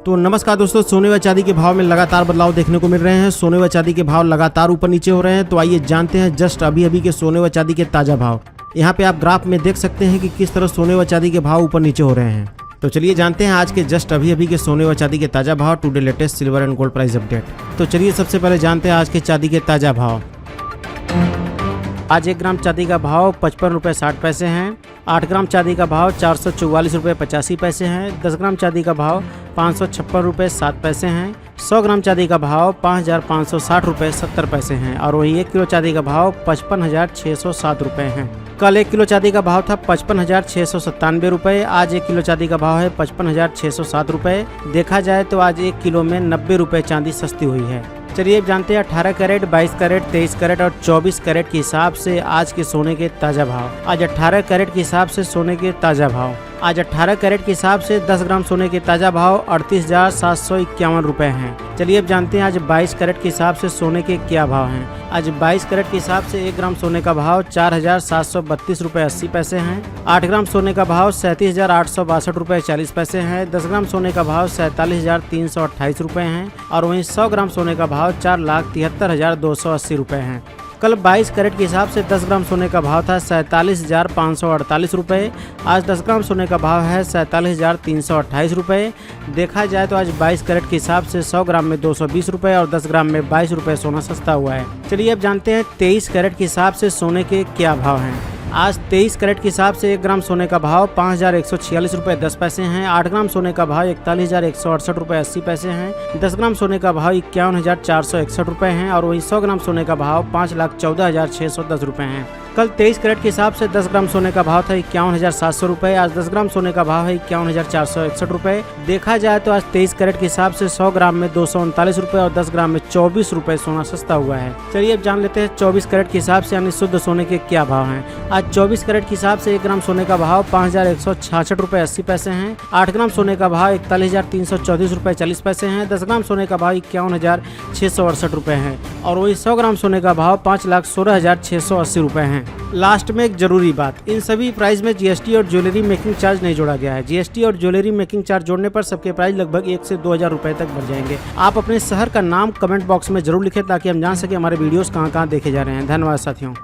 तो नमस्कार दोस्तों, सोने व चांदी के भाव में लगातार बदलाव देखने को मिल रहे हैं। सोने व चांदी के भाव लगातार ऊपर नीचे हो रहे हैं। तो आइए जानते हैं जस्ट अभी के सोने व चांदी के ताजा भाव। यहाँ पे आप ग्राफ में देख सकते हैं कि किस तरह सोने व चांदी के भाव ऊपर नीचे हो रहे हैं। तो चलिए जानते हैं आज के जस्ट अभी के सोने व चांदी के ताजा भाव, today latest silver and gold price update. तो चलिए सबसे पहले जानते हैं आज के चांदी के ताजा भाव। आज 1 ग्राम चांदी का भाव 55 रुपये 60 पैसे हैं। 8 ग्राम चांदी का भाव 444 रुपये 85 पैसे हैं। 10 ग्राम चांदी का भाव 556 रुपये 7 पैसे हैं। 100 ग्राम चांदी का भाव 5560 रुपये 70 पैसे हैं। और वहीं 1 किलो चांदी का भाव 55,607 रुपये हैं। कल 1 किलो चांदी का भाव था 55,697 रुपये। आज 1 किलो चांदी का भाव है 55,607 रुपये। देखा जाए तो आज 1 किलो में 90 रुपये चांदी सस्ती हुई है। चलिए अब जानते हैं 18 कैरेट, 22 कैरेट, 23 कैरेट और 24 कैरेट के हिसाब से आज के सोने के ताज़ा भाव। आज 18 कैरेट के हिसाब से सोने के ताज़ा भाव। आज 18 कैरेट के हिसाब से 10 ग्राम सोने के ताज़ा भाव 38,751 रुपये हैं। चलिए अब जानते हैं आज 22 कैरेट के हिसाब से सोने के क्या भाव हैं। आज 22 कैरेट के हिसाब से 1 ग्राम सोने का भाव 4,732 रुपये 80 पैसे हैं। 8 ग्राम सोने का भाव 37,862 रुपये 40 पैसे हैं। 10 ग्राम सोने का भाव 47,328 रुपये हैं। और वहीं 100 ग्राम सोने का भाव 4,73,280 रुपये हैं। कल 22 कैरेट के हिसाब से 10 ग्राम सोने का भाव था 47,548 रुपये। आज 10 ग्राम सोने का भाव है 47,328 रुपये। देखा जाए तो आज 22 कैरेट के हिसाब से 100 ग्राम में 220 रुपये और 10 ग्राम में 22 रुपये सोना सस्ता हुआ है। चलिए अब जानते हैं 23 कैरेट के हिसाब से सोने के क्या भाव हैं। आज 23 कैरेट के हिसाब से 1 ग्राम सोने का भाव 5,146 रुपये 10 पैसे हैं। 8 ग्राम सोने का भाव 41,168 रुपये 80 पैसे हैं। 10 ग्राम सोने का भाव 51,461 रुपये हैं। और वहीं 100 ग्राम सोने का भाव 5,14,610 रुपये हैं। कल 23 कैरेट के हिसाब से 10 ग्राम सोने का भाव था 51,700 रुपये। आज 10 ग्राम सोने का भाव है 51,461 रुपये। देखा जाए तो आज 23 कैरेट के हिसाब से 100 ग्राम में 239 रुपये और 10 ग्राम में 24 रुपये सोना सस्ता हुआ है। चलिए अब जान लेते हैं 24 कैरेट के हिसाब से यानी शुद्ध सोने के क्या भाव हैं। आज 24 कैरेट के हिसाब से 1 ग्राम सोने का भाव 5,166 रुपये 80 पैसे हैं। 8 ग्राम सोने का भाव 41,334 रुपये 40 पैसे हैं। 10 ग्राम सोने का भाव 51,668 रुपये है। और वही 100 ग्राम सोने का भाव 5,16,680 रुपये है। लास्ट में एक जरूरी बात, इन सभी प्राइस में जीएसटी और ज्वेलरी मेकिंग चार्ज नहीं जोड़ा गया है। जीएसटी और ज्वेलरी मेकिंग चार्ज जोड़ने पर सबके प्राइस लगभग 1 से 2,000 रुपए तक बढ़ जाएंगे। आप अपने शहर का नाम कमेंट बॉक्स में जरूर लिखें ताकि हम जान सके हमारे वीडियोस कहाँ देखे जा रहे हैं। धन्यवाद साथियों।